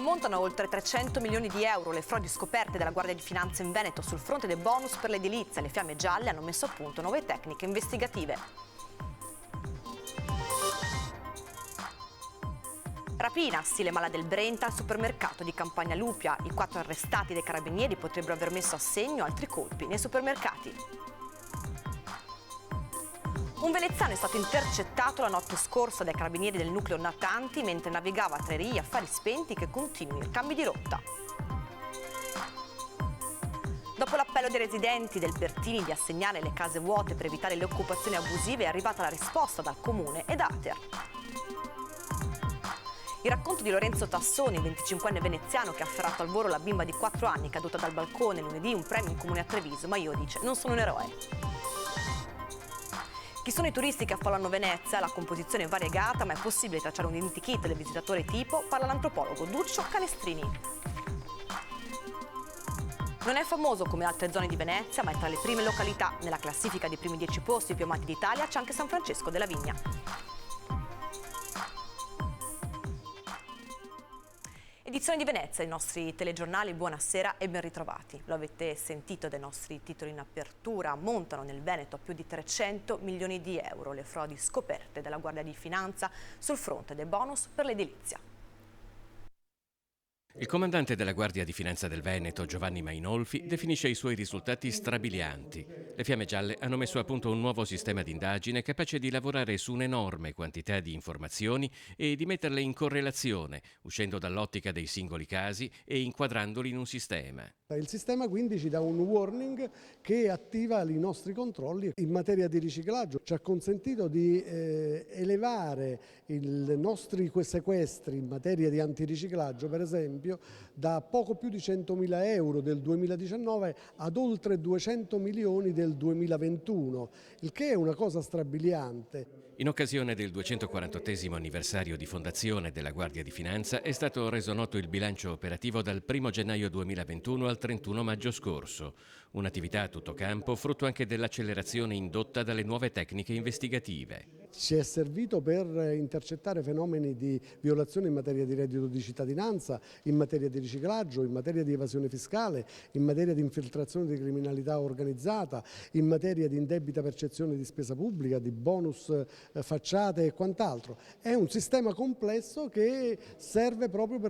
Ammontano a oltre 300 milioni di euro le frodi scoperte dalla Guardia di Finanza in Veneto sul fronte dei bonus per l'edilizia. Le Fiamme Gialle hanno messo a punto nuove tecniche investigative. Rapina, stile Mala del Brenta, al supermercato di Campagna Lupia. I 4 arrestati dai carabinieri potrebbero aver messo a segno altri colpi nei supermercati. Un veneziano è stato intercettato la notte scorsa dai carabinieri del nucleo Natanti mentre navigava tra i rii affari spenti che continuano i cambi di rotta. Dopo l'appello dei residenti del Pertini di assegnare le case vuote per evitare le occupazioni abusive è arrivata la risposta dal comune ed Ater. Il racconto di Lorenzo Tassoni, 25enne veneziano che ha afferrato al volo la bimba di 4 anni caduta dal balcone lunedì, un premio in comune a Treviso, ma io, dice, non sono un eroe. Chi sono i turisti che affollano Venezia? La composizione è variegata, ma è possibile tracciare un identikit del visitatore tipo, parla l'antropologo Duccio Calestrini. Non è famoso come altre zone di Venezia, ma è tra le prime località. Nella classifica dei primi 10 posti più amati d'Italia c'è anche San Francesco della Vigna. Edizione di Venezia, i nostri telegiornali, buonasera e ben ritrovati. Lo avete sentito dai nostri titoli in apertura, ammontano nel Veneto a più di 300 milioni di euro le frodi scoperte dalla Guardia di Finanza sul fronte dei bonus per l'edilizia. Il comandante della Guardia di Finanza del Veneto, Giovanni Mainolfi, definisce i suoi risultati strabilianti. Le Fiamme Gialle hanno messo a punto un nuovo sistema di indagine capace di lavorare su un'enorme quantità di informazioni e di metterle in correlazione, uscendo dall'ottica dei singoli casi e inquadrandoli in un sistema. Il sistema quindi ci dà un warning che attiva i nostri controlli in materia di riciclaggio. Ci ha consentito di elevare i nostri sequestri in materia di antiriciclaggio, per esempio, da poco più di 100.000 euro del 2019 ad oltre 200 milioni del 2021, il che è una cosa strabiliante. In occasione del 248esimo anniversario di fondazione della Guardia di Finanza è stato reso noto il bilancio operativo dal 1 gennaio 2021 al 31 maggio scorso. Un'attività a tutto campo, frutto anche dell'accelerazione indotta dalle nuove tecniche investigative. Ci è servito per intercettare fenomeni di violazione in materia di reddito di cittadinanza, in materia di riciclaggio, in materia di evasione fiscale, in materia di infiltrazione di criminalità organizzata, in materia di indebita percezione di spesa pubblica, di bonus facciate e quant'altro. È un sistema complesso che serve proprio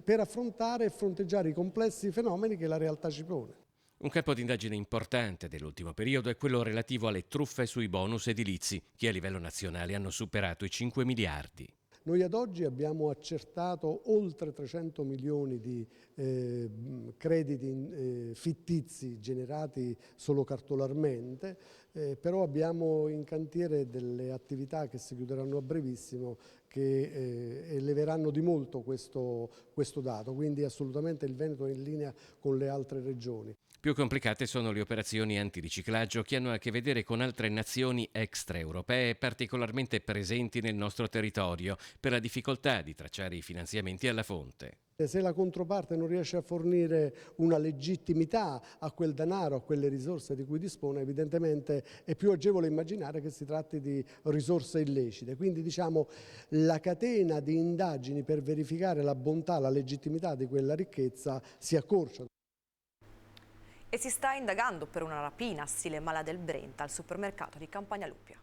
per affrontare e fronteggiare i complessi fenomeni che la realtà ci pone. Un campo d'indagine importante dell'ultimo periodo è quello relativo alle truffe sui bonus edilizi, che a livello nazionale hanno superato i 5 miliardi. Noi ad oggi abbiamo accertato oltre 300 milioni di crediti fittizi generati solo cartolarmente, però abbiamo in cantiere delle attività che si chiuderanno a brevissimo che eleveranno di molto questo dato, quindi assolutamente il Veneto è in linea con le altre regioni. Più complicate sono le operazioni antiriciclaggio che hanno a che vedere con altre nazioni extraeuropee particolarmente presenti nel nostro territorio per la difficoltà di tracciare i finanziamenti alla fonte. Se la controparte non riesce a fornire una legittimità a quel denaro, a quelle risorse di cui dispone, evidentemente è più agevole immaginare che si tratti di risorse illecite. Quindi diciamo la catena di indagini per verificare la bontà, la legittimità di quella ricchezza si accorcia. E si sta indagando per una rapina stile Mala del Brenta al supermercato di Campagna Lupia.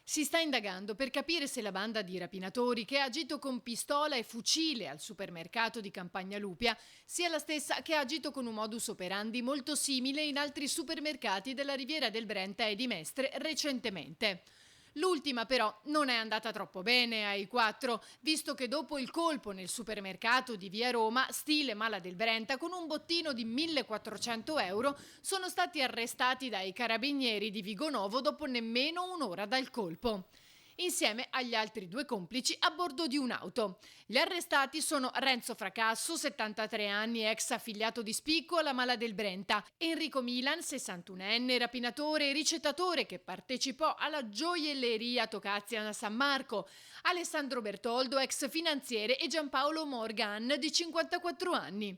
Si sta indagando per capire se la banda di rapinatori che ha agito con pistola e fucile al supermercato di Campagna Lupia sia la stessa che ha agito con un modus operandi molto simile in altri supermercati della Riviera del Brenta e di Mestre recentemente. L'ultima però non è andata troppo bene ai 4, visto che dopo il colpo nel supermercato di Via Roma, stile Mala del Brenta, con un bottino di 1.400 euro, sono stati arrestati dai carabinieri di Vigonovo dopo nemmeno un'ora dal colpo, insieme agli altri 2 complici a bordo di un'auto. Gli arrestati sono Renzo Fracasso, 73 anni, ex affiliato di spicco alla Mala del Brenta, Enrico Milan, 61enne, rapinatore e ricettatore che partecipò alla gioielleria Tocazia a San Marco, Alessandro Bertoldo, ex finanziere, e Giampaolo Morgan, di 54 anni.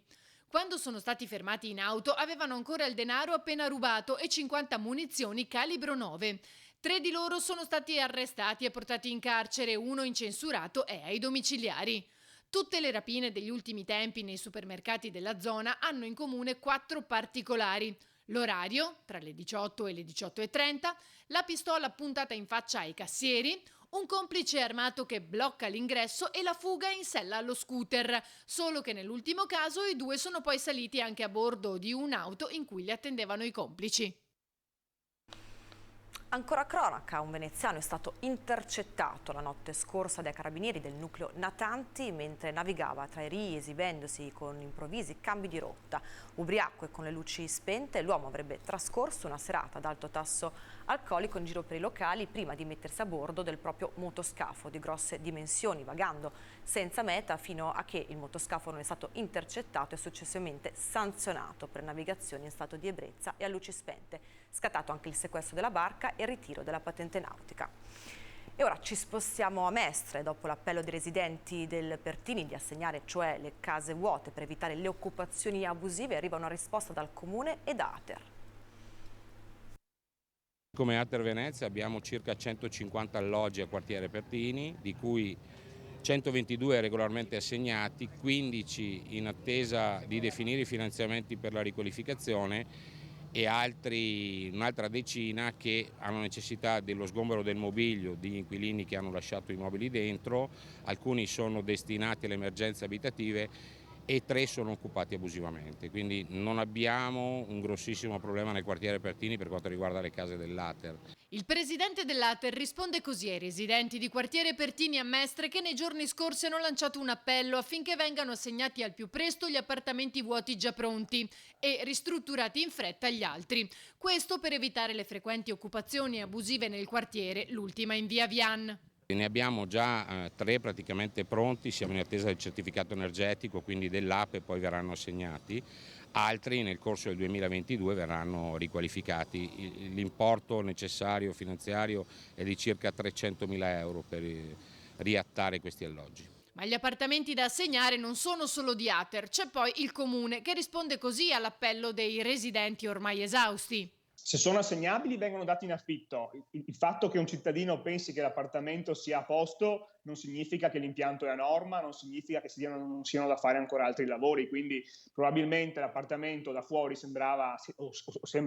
Quando sono stati fermati in auto avevano ancora il denaro appena rubato e 50 munizioni calibro 9. 3 di loro sono stati arrestati e portati in carcere, 1 incensurato è ai domiciliari. Tutte le rapine degli ultimi tempi nei supermercati della zona hanno in comune 4 particolari. L'orario, tra le 18 e le 18:30, la pistola puntata in faccia ai cassieri, un complice armato che blocca l'ingresso e la fuga in sella allo scooter. Solo che nell'ultimo caso i due sono poi saliti anche a bordo di un'auto in cui li attendevano i complici. Ancora cronaca, un veneziano è stato intercettato la notte scorsa dai carabinieri del nucleo Natanti mentre navigava tra i rii esibendosi con improvvisi cambi di rotta. Ubriaco e con le luci spente, l'uomo avrebbe trascorso una serata ad alto tasso alcolico in giro per i locali prima di mettersi a bordo del proprio motoscafo di grosse dimensioni, vagando senza meta fino a che il motoscafo non è stato intercettato e successivamente sanzionato per navigazione in stato di ebbrezza e a luci spente. Scattato anche il sequestro della barca e il ritiro della patente nautica. E ora ci spostiamo a Mestre, dopo l'appello dei residenti del Pertini di assegnare cioè le case vuote per evitare le occupazioni abusive, arriva una risposta dal Comune e da Ater. Come Ater Venezia abbiamo circa 150 alloggi a quartiere Pertini, di cui 122 regolarmente assegnati, 15 in attesa di definire i finanziamenti per la riqualificazione e un'altra decina che hanno necessità dello sgombero del mobilio di inquilini che hanno lasciato i mobili dentro, alcuni sono destinati alle emergenze abitative e 3 sono occupati abusivamente, quindi non abbiamo un grossissimo problema nel quartiere Pertini per quanto riguarda le case dell'Ater. Il presidente dell'Ater risponde così ai residenti di quartiere Pertini a Mestre che nei giorni scorsi hanno lanciato un appello affinché vengano assegnati al più presto gli appartamenti vuoti già pronti e ristrutturati in fretta gli altri. Questo per evitare le frequenti occupazioni abusive nel quartiere, l'ultima in via Vian. Ne abbiamo già 3 praticamente pronti, siamo in attesa del certificato energetico, quindi dell'APE, poi verranno assegnati. Altri nel corso del 2022 verranno riqualificati. L'importo necessario finanziario è di circa 300.000 euro per riattare questi alloggi. Ma gli appartamenti da assegnare non sono solo di Ater, c'è poi il Comune che risponde così all'appello dei residenti ormai esausti. Se sono assegnabili vengono dati in affitto. Il fatto che un cittadino pensi che l'appartamento sia a posto non significa che l'impianto è a norma, non significa che non siano da fare ancora altri lavori, quindi probabilmente l'appartamento da fuori sembra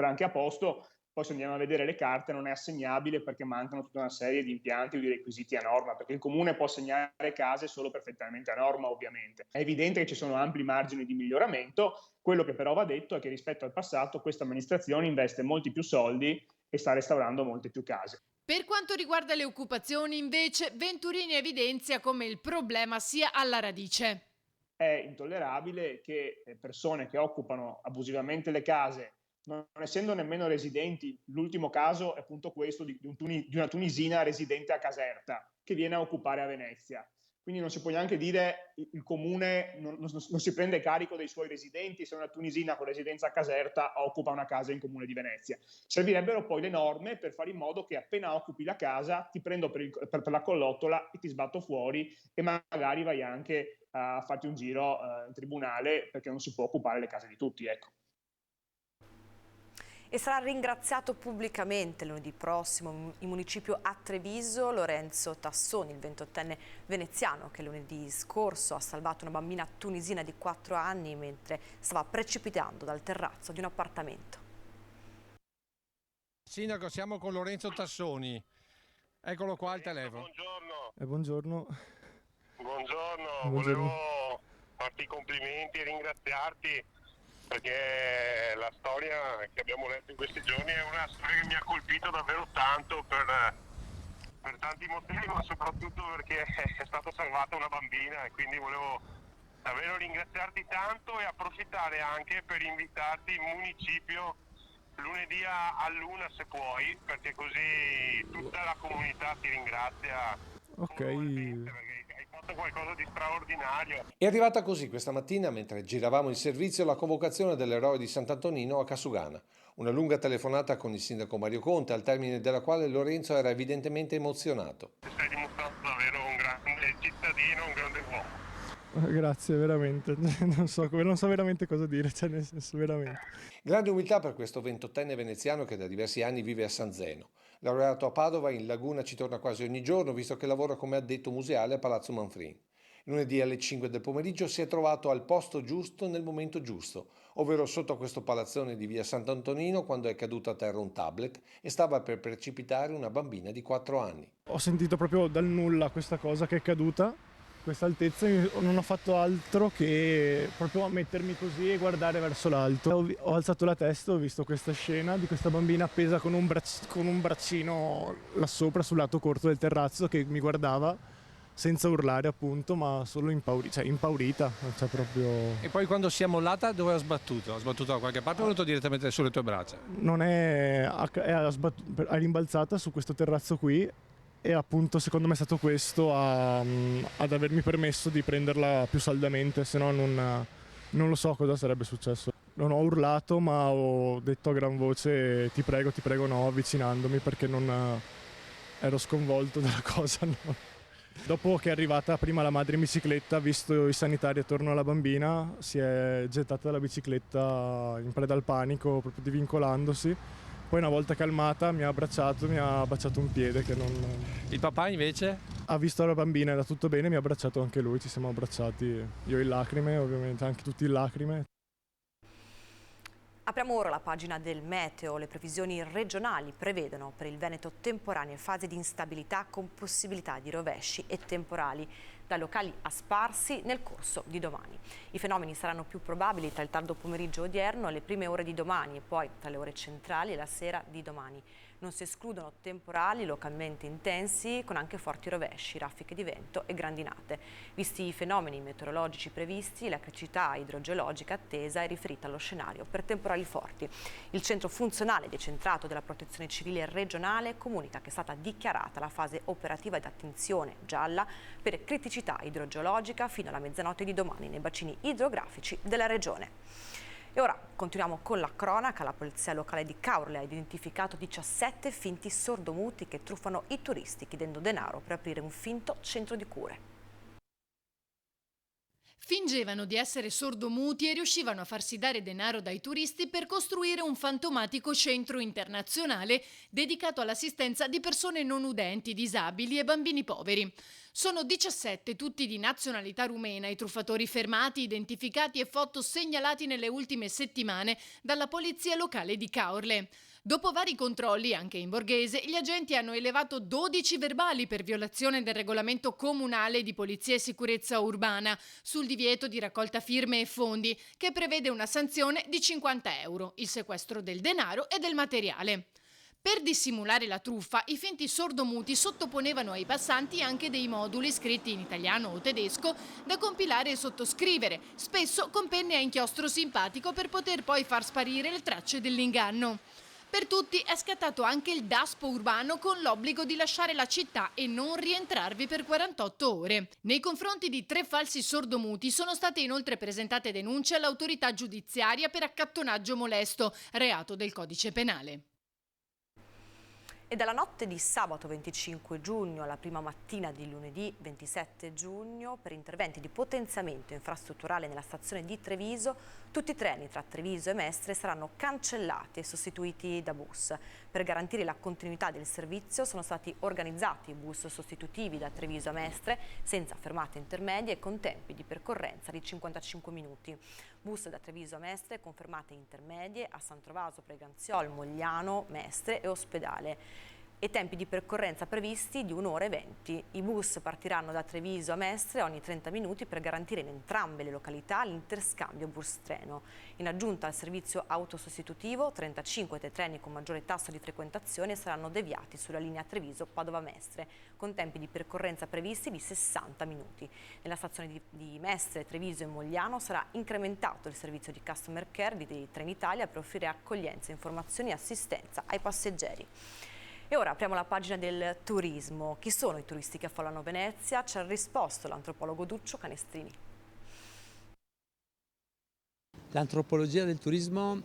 anche a posto, poi se andiamo a vedere le carte non è assegnabile perché mancano tutta una serie di impianti o di requisiti a norma, perché il Comune può assegnare case solo perfettamente a norma ovviamente. È evidente che ci sono ampli margini di miglioramento, quello che però va detto è che rispetto al passato questa amministrazione investe molti più soldi e sta restaurando molte più case. Per quanto riguarda le occupazioni, invece, Venturini evidenzia come il problema sia alla radice. È intollerabile che persone che occupano abusivamente le case, non essendo nemmeno residenti, l'ultimo caso è appunto questo di una tunisina residente a Caserta che viene a occupare a Venezia. Quindi non si può neanche dire il Comune non si prende carico dei suoi residenti se una tunisina con residenza a Caserta occupa una casa in Comune di Venezia. Servirebbero poi le norme per fare in modo che appena occupi la casa ti prendo per la collottola e ti sbatto fuori e magari vai anche a farti un giro in tribunale perché non si può occupare le case di tutti, ecco. E sarà ringraziato pubblicamente lunedì prossimo il municipio a Treviso Lorenzo Tassoni, il 28enne veneziano che lunedì scorso ha salvato una bambina tunisina di 4 anni mentre stava precipitando dal terrazzo di un appartamento. Sindaco, siamo con Lorenzo Tassoni. Eccolo qua al telefono. Buongiorno. Buongiorno. Buongiorno. Volevo farti i complimenti e ringraziarti perché la storia che abbiamo letto in questi giorni è una storia che mi ha colpito davvero tanto per tanti motivi, ma soprattutto perché è stata salvata una bambina e quindi volevo davvero ringraziarti tanto e approfittare anche per invitarti in municipio lunedì all'1 se puoi, perché così tutta la comunità ti ringrazia. Ok. Perché hai fatto qualcosa di straordinario. È arrivata così questa mattina, mentre giravamo il servizio, la convocazione dell'eroe di Sant'Antonino a Casugana. Una lunga telefonata con il sindaco Mario Conte, al termine della quale Lorenzo era evidentemente emozionato. Stai dimostrando davvero un grande cittadino, un grande uomo. Grazie, veramente. Non so veramente cosa dire, cioè nel senso veramente. Grande umiltà per questo 28enne veneziano che da diversi anni vive a San Zeno. Laureato a Padova, in Laguna ci torna quasi ogni giorno, visto che lavora come addetto museale a Palazzo Manfrin. Lunedì alle 5 del pomeriggio si è trovato al posto giusto nel momento giusto, ovvero sotto questo palazzone di via Sant'Antonino quando è caduto a terra un tablet e stava per precipitare una bambina di 4 anni. Ho sentito proprio dal nulla questa cosa che è caduta, questa altezza, e non ho fatto altro che proprio mettermi così e guardare verso l'alto. Ho alzato la testa, ho visto questa scena di questa bambina appesa con un braccino là sopra sul lato corto del terrazzo che mi guardava senza urlare appunto, ma solo impaurita, cioè proprio... E poi quando si è mollata dove ha sbattuto? Ha sbattuto da qualche parte o è venuto direttamente sulle tue braccia? Non è rimbalzata su questo terrazzo qui e appunto secondo me è stato questo ad avermi permesso di prenderla più saldamente, se no non lo so cosa sarebbe successo. Non ho urlato, ma ho detto a gran voce ti prego no, avvicinandomi perché non ero sconvolto dalla cosa, no. Dopo che è arrivata prima la madre in bicicletta, visto i sanitari attorno alla bambina, si è gettata dalla bicicletta in preda al panico, proprio divincolandosi. Poi una volta calmata mi ha baciato un piede che non... Il papà invece? Ha visto la bambina, era tutto bene, mi ha abbracciato anche lui, ci siamo abbracciati, io in lacrime, ovviamente anche tutti in lacrime. Apriamo ora la pagina del meteo. Le previsioni regionali prevedono per il Veneto temporanee fasi di instabilità con possibilità di rovesci e temporali da locali a sparsi nel corso di domani. I fenomeni saranno più probabili tra il tardo pomeriggio odierno e le prime ore di domani e poi tra le ore centrali e la sera di domani. Non si escludono temporali localmente intensi con anche forti rovesci, raffiche di vento e grandinate. Visti i fenomeni meteorologici previsti, la criticità idrogeologica attesa è riferita allo scenario per temporali forti. Il centro funzionale decentrato della Protezione Civile regionale comunica che è stata dichiarata la fase operativa di attenzione gialla per criticità idrogeologica fino alla mezzanotte di domani nei bacini idrografici della regione. E ora continuiamo con la cronaca. La polizia locale di Caorle ha identificato 17 finti sordomuti che truffano i turisti chiedendo denaro per aprire un finto centro di cure. Fingevano di essere sordomuti e riuscivano a farsi dare denaro dai turisti per costruire un fantomatico centro internazionale dedicato all'assistenza di persone non udenti, disabili e bambini poveri. Sono 17, tutti di nazionalità rumena, i truffatori fermati, identificati e foto segnalati nelle ultime settimane dalla polizia locale di Caorle. Dopo vari controlli, anche in borghese, gli agenti hanno elevato 12 verbali per violazione del regolamento comunale di polizia e sicurezza urbana sul divieto di raccolta firme e fondi, che prevede una sanzione di 50 euro, il sequestro del denaro e del materiale. Per dissimulare la truffa, i finti sordomuti sottoponevano ai passanti anche dei moduli scritti in italiano o tedesco da compilare e sottoscrivere, spesso con penne a inchiostro simpatico per poter poi far sparire le tracce dell'inganno. Per tutti è scattato anche il DASPO urbano con l'obbligo di lasciare la città e non rientrarvi per 48 ore. Nei confronti di 3 falsi sordomuti sono state inoltre presentate denunce all'autorità giudiziaria per accattonaggio molesto, reato del codice penale. E dalla notte di sabato 25 giugno alla prima mattina di lunedì 27 giugno, per interventi di potenziamento infrastrutturale nella stazione di Treviso, tutti i treni tra Treviso e Mestre saranno cancellati e sostituiti da bus. Per garantire la continuità del servizio sono stati organizzati bus sostitutivi da Treviso a Mestre, senza fermate intermedie e con tempi di percorrenza di 55 minuti. Bus da Treviso a Mestre con fermate intermedie a San Trovaso, Preganziol, Mogliano, Mestre e Ospedale. E tempi di percorrenza previsti di 1 ora e 20. I bus partiranno da Treviso a Mestre ogni 30 minuti per garantire in entrambe le località l'interscambio bus-treno. In aggiunta al servizio autosostitutivo, 35 dei treni con maggiore tasso di frequentazione saranno deviati sulla linea Treviso-Padova-Mestre, con tempi di percorrenza previsti di 60 minuti. Nella stazione di Mestre, Treviso e Mogliano sarà incrementato il servizio di customer care di Trenitalia per offrire accoglienza, informazioni e assistenza ai passeggeri. E ora apriamo la pagina del turismo. Chi sono i turisti che affollano Venezia? Ci ha risposto l'antropologo Duccio Canestrini. L'antropologia del turismo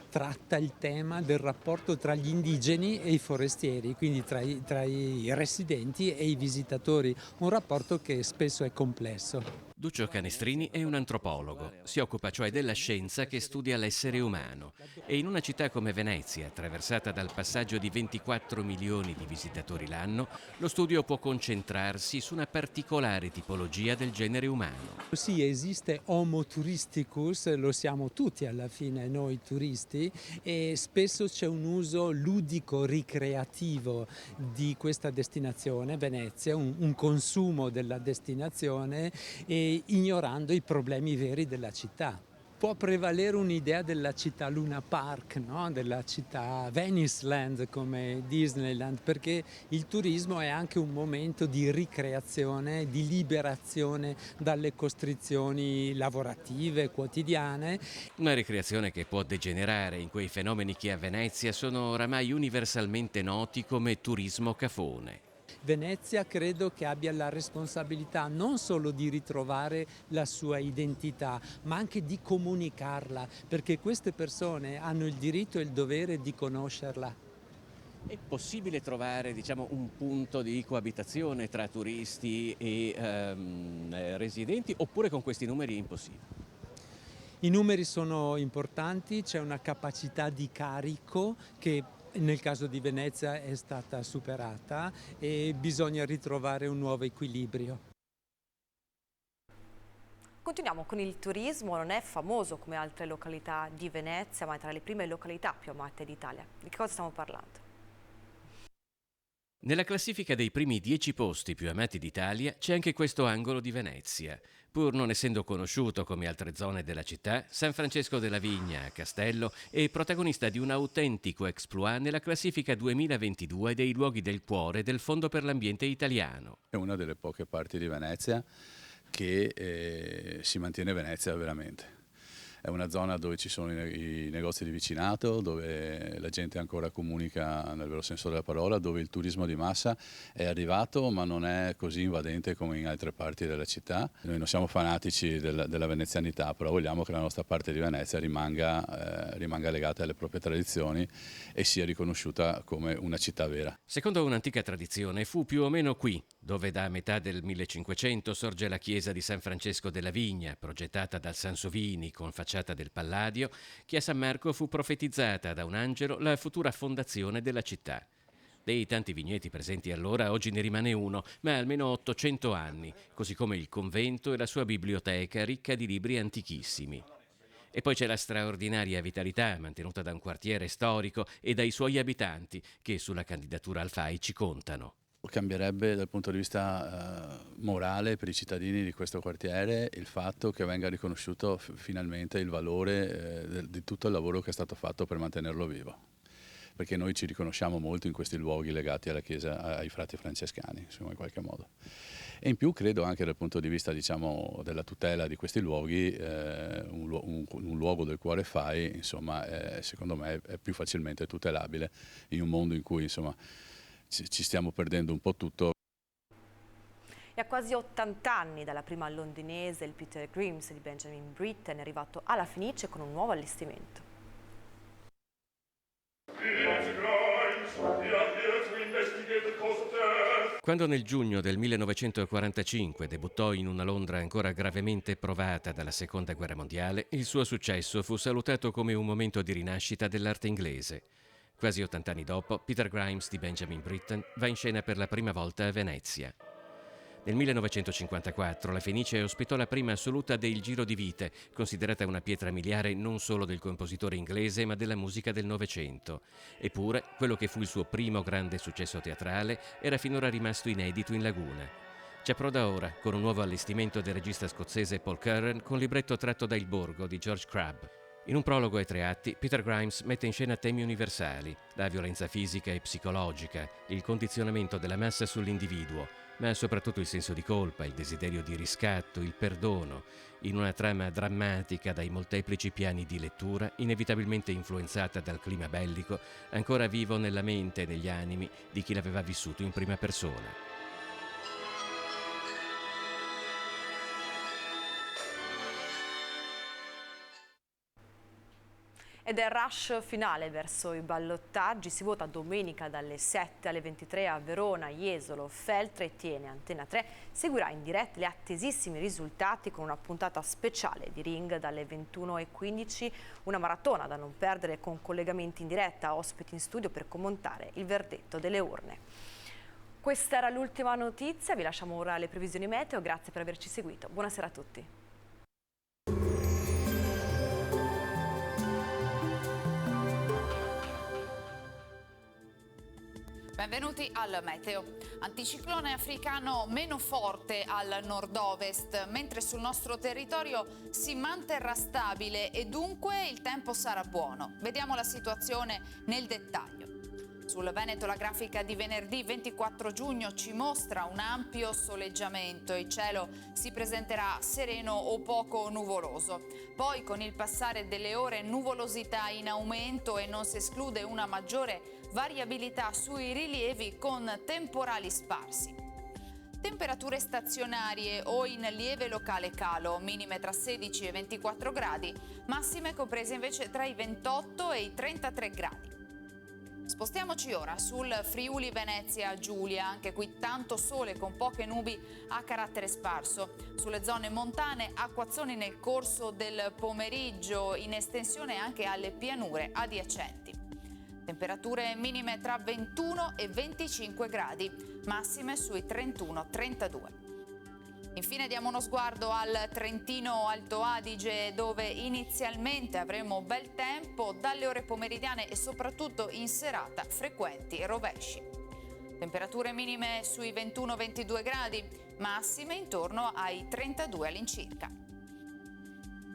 tratta il tema del rapporto tra gli indigeni e i forestieri, quindi tra i residenti e i visitatori, un rapporto che spesso è complesso. Duccio Canestrini è un antropologo, si occupa cioè della scienza che studia l'essere umano e in una città come Venezia, attraversata dal passaggio di 24 milioni di visitatori l'anno, lo studio può concentrarsi su una particolare tipologia del genere umano. Sì, esiste Homo touristicus, lo siamo tutti alla fine noi turisti, e spesso c'è un uso ludico ricreativo di questa destinazione, Venezia, un consumo della destinazione e ignorando i problemi veri della città. Può prevalere un'idea della città Luna Park, no? Della città Veniceland come Disneyland, perché il turismo è anche un momento di ricreazione, di liberazione dalle costrizioni lavorative quotidiane. Una ricreazione che può degenerare in quei fenomeni che a Venezia sono oramai universalmente noti come turismo cafone. Venezia credo che abbia la responsabilità non solo di ritrovare la sua identità, ma anche di comunicarla, perché queste persone hanno il diritto e il dovere di conoscerla. È possibile trovare, un punto di coabitazione tra turisti e residenti, oppure con questi numeri è impossibile? I numeri sono importanti, c'è una capacità di carico che nel caso di Venezia è stata superata e bisogna ritrovare un nuovo equilibrio. Continuiamo con il turismo, non è famoso come altre località di Venezia, ma è tra le prime località più amate d'Italia. Di che cosa stiamo parlando? Nella classifica dei primi 10 posti più amati d'Italia c'è anche questo angolo di Venezia. Pur non essendo conosciuto come altre zone della città, San Francesco della Vigna a Castello è protagonista di un autentico exploit nella classifica 2022 dei luoghi del cuore del Fondo per l'Ambiente italiano. È una delle poche parti di Venezia che si mantiene Venezia veramente. È una zona dove ci sono i negozi di vicinato, dove la gente ancora comunica nel vero senso della parola, dove il turismo di massa è arrivato ma non è così invadente come in altre parti della città. Noi non siamo fanatici della venezianità, però vogliamo che la nostra parte di Venezia rimanga legata alle proprie tradizioni e sia riconosciuta come una città vera. Secondo un'antica tradizione fu più o meno qui, dove da metà del 1500 sorge la chiesa di San Francesco della Vigna, progettata dal Sansovini con facciata del Palladio, che a San Marco fu profetizzata da un angelo la futura fondazione della città. Dei tanti vigneti presenti allora oggi ne rimane uno, ma almeno 800 anni, così come il convento e la sua biblioteca ricca di libri antichissimi. E poi c'è la straordinaria vitalità mantenuta da un quartiere storico e dai suoi abitanti, che sulla candidatura al FAI ci contano. Cambierebbe dal punto di vista morale per i cittadini di questo quartiere il fatto che venga riconosciuto finalmente il valore di tutto il lavoro che è stato fatto per mantenerlo vivo, perché noi ci riconosciamo molto in questi luoghi legati alla chiesa, ai frati francescani, insomma, in qualche modo. E in più credo anche dal punto di vista della tutela di questi luoghi, un luogo del cuore FAI, insomma, secondo me è più facilmente tutelabile in un mondo in cui insomma ci stiamo perdendo un po' tutto. E a quasi 80 anni dalla prima londinese, il Peter Grimes di Benjamin Britten è arrivato alla Fenice con un nuovo allestimento. Quando nel giugno del 1945 debuttò in una Londra ancora gravemente provata dalla Seconda Guerra Mondiale, il suo successo fu salutato come un momento di rinascita dell'arte inglese. Quasi 80 anni dopo, Peter Grimes di Benjamin Britten va in scena per la prima volta a Venezia. Nel 1954 la Fenice ospitò la prima assoluta del Giro di Vite, considerata una pietra miliare non solo del compositore inglese ma della musica del Novecento. Eppure, quello che fu il suo primo grande successo teatrale era finora rimasto inedito in laguna. Ci approda ora con un nuovo allestimento del regista scozzese Paul Curran con libretto tratto da Il Borgo di George Crabbe. In un prologo ai 3 atti, Peter Grimes mette in scena temi universali, la violenza fisica e psicologica, il condizionamento della massa sull'individuo, ma soprattutto il senso di colpa, il desiderio di riscatto, il perdono, in una trama drammatica dai molteplici piani di lettura, inevitabilmente influenzata dal clima bellico, ancora vivo nella mente e negli animi di chi l'aveva vissuto in prima persona. Ed è il rush finale verso i ballottaggi. Si vota domenica dalle 7 alle 23 a Verona, Jesolo, Feltre e Tiene. Antena 3 seguirà in diretta gli attesissimi risultati con una puntata speciale di Ring dalle 21:15, una maratona da non perdere con collegamenti in diretta, ospiti in studio per commentare il verdetto delle urne. Questa era l'ultima notizia, vi lasciamo ora alle previsioni meteo, grazie per averci seguito. Buonasera a tutti. Benvenuti al meteo. Anticiclone africano meno forte al nord-ovest, mentre sul nostro territorio si manterrà stabile e dunque il tempo sarà buono. Vediamo la situazione nel dettaglio. Sul Veneto la grafica di venerdì 24 giugno ci mostra un ampio soleggiamento. Il cielo si presenterà sereno o poco nuvoloso. Poi con il passare delle ore nuvolosità in aumento e non si esclude una maggiore variabilità sui rilievi con temporali sparsi. Temperature stazionarie o in lieve locale calo, minime tra 16 e 24 gradi, massime comprese invece tra i 28 e i 33 gradi. Spostiamoci ora sul Friuli Venezia Giulia, anche qui tanto sole con poche nubi a carattere sparso. Sulle zone montane acquazzoni nel corso del pomeriggio, in estensione anche alle pianure adiacenti. Temperature minime tra 21 e 25 gradi, massime sui 31-32. Infine diamo uno sguardo al Trentino Alto Adige, dove inizialmente avremo bel tempo, dalle ore pomeridiane e soprattutto in serata frequenti rovesci. Temperature minime sui 21-22 gradi, massime intorno ai 32 all'incirca.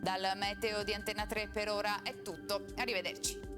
Dal meteo di Antena 3 per ora è tutto, arrivederci.